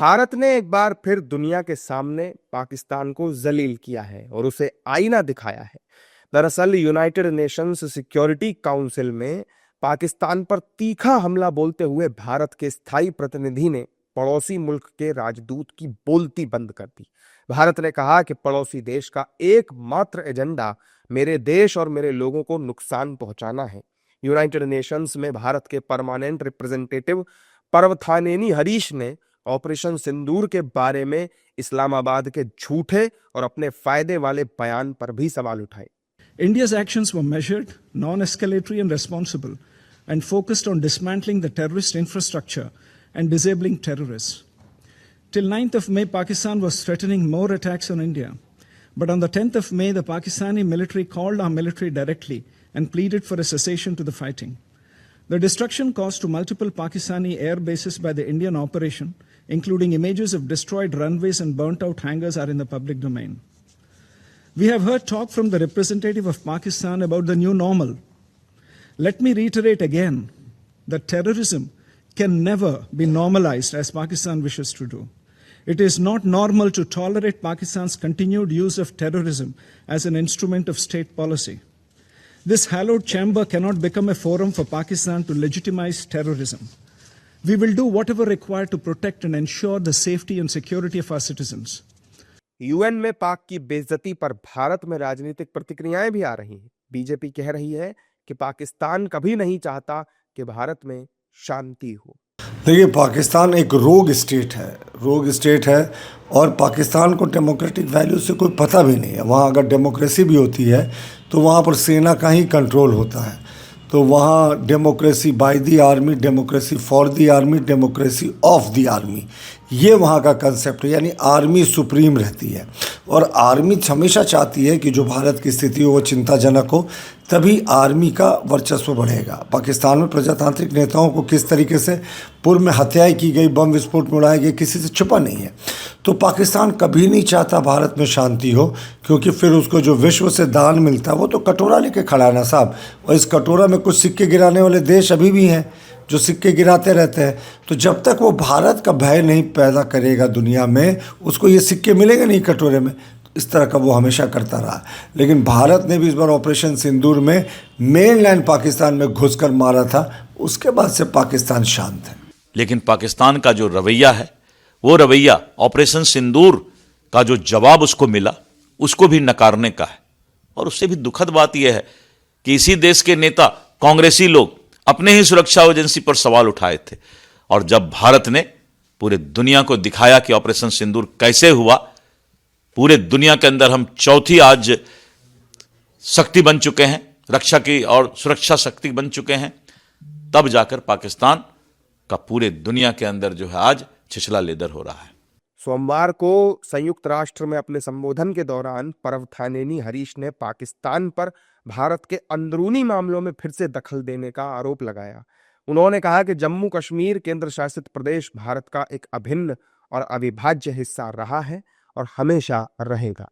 भारत ने एक बार फिर दुनिया के सामने पाकिस्तान को जलील किया है और उसे आईना दिखाया है। दरअसल यूनाइटेड नेशंस सिक्योरिटी काउंसिल में पाकिस्तान पर तीखा हमला बोलते हुए भारत के स्थायी प्रतिनिधि ने पड़ोसी मुल्क के राजदूत की बोलती बंद कर दी। भारत ने कहा कि पड़ोसी देश का एकमात्र एजेंडा मेरे देश और मेरे लोगों को नुकसान पहुंचाना है। यूनाइटेड नेशंस में भारत के परमानेंट रिप्रेजेंटेटिव पर्वथानेनी हरीश ने ऑपरेशन सिंदूर के बारे में इस्लामाबाद के झूठे और अपने फायदे वाले बयान पर भी सवाल उठाए। India's actions were measured, non-escalatory and responsible, and focused on dismantling the terrorist infrastructure and disabling terrorists. Till 9th of May, Pakistan was threatening more attacks on India. But on the 10th of May, the Pakistani military called our military directly and pleaded for a cessation to the fighting. The destruction caused to multiple Pakistani air bases by the Indian operation, including images of destroyed runways and burnt-out hangars, are in the public domain. We have heard talk from the representative of Pakistan about the new normal. Let me reiterate again that terrorism can never be normalized as Pakistan wishes to do. It is not normal to tolerate Pakistan's continued use of terrorism as an instrument of state policy. This hallowed chamber cannot become a forum for Pakistan to legitimize terrorism. We will do whatever required to protect and ensure the safety and security of our citizens. UN में पाक की बेइज्जती पर भारत में राजनीतिक प्रतिक्रियाएं भी आ रही हैं। बीजेपी कह रही है कि पाकिस्तान कभी नहीं चाहता कि भारत में शांति हो। देखिए, पाकिस्तान एक रोग स्टेट है और पाकिस्तान को डेमोक्रेटिक वैल्यू से कोई पता भी नहीं है। वहाँ अगर डेमोक्रेसी भी होती है तो वहाँ पर सेना का ही कंट्रोल होता है। तो वहाँ democracy by the army, democracy for the army, democracy of the army, ये वहाँ का कंसेप्ट है। यानी आर्मी सुप्रीम रहती है और आर्मी हमेशा चाहती है कि जो भारत की स्थिति हो वो चिंताजनक हो, तभी आर्मी का वर्चस्व बढ़ेगा। पाकिस्तान में प्रजातांत्रिक नेताओं को किस तरीके से पूर्व में हत्याएं की गई, बम विस्फोट में उड़ाए गए, किसी से छुपा नहीं है। तो पाकिस्तान कभी नहीं चाहता भारत में शांति हो, क्योंकि फिर उसको जो विश्व से दान मिलता है वो तो कटोरा लेके खड़ा है ना साहब। और इस कटोरा में कुछ सिक्के गिराने वाले देश अभी भी हैं जो सिक्के गिराते रहते हैं। तो जब तक वो भारत का भय नहीं पैदा करेगा दुनिया में, उसको ये सिक्के मिलेंगे नहीं कटोरे में। इस तरह का वो हमेशा करता रहा। लेकिन भारत ने भी इस बार ऑपरेशन सिंदूर में मेनलैंड पाकिस्तान में घुसकर मारा था। उसके बाद से पाकिस्तान शांत है। लेकिन पाकिस्तान का जो रवैया है, वो रवैया ऑपरेशन सिंदूर का जो जवाब उसको मिला, उसको भी नकारने का है। और उससे भी दुखद बात यह है कि इसी देश के नेता कांग्रेसी लोग अपने ही सुरक्षा एजेंसी पर सवाल उठाए थे। और जब भारत ने पूरे दुनिया को दिखाया कि ऑपरेशन सिंदूर कैसे हुआ, पूरे दुनिया के अंदर हम चौथी आज शक्ति बन चुके हैं, रक्षा की और सुरक्षा शक्ति बन चुके हैं, तब जाकर पाकिस्तान का पूरे दुनिया के अंदर जो है आज छिछला लेदर हो रहा है। सोमवार को संयुक्त राष्ट्र में अपने संबोधन के दौरान पर्वथानेनी हरीश ने पाकिस्तान पर भारत के अंदरूनी मामलों में फिर से दखल देने का आरोप लगाया। उन्होंने कहा कि जम्मू कश्मीर केंद्र शासित प्रदेश भारत का एक अभिन्न और अविभाज्य हिस्सा रहा है और हमेशा रहेगा।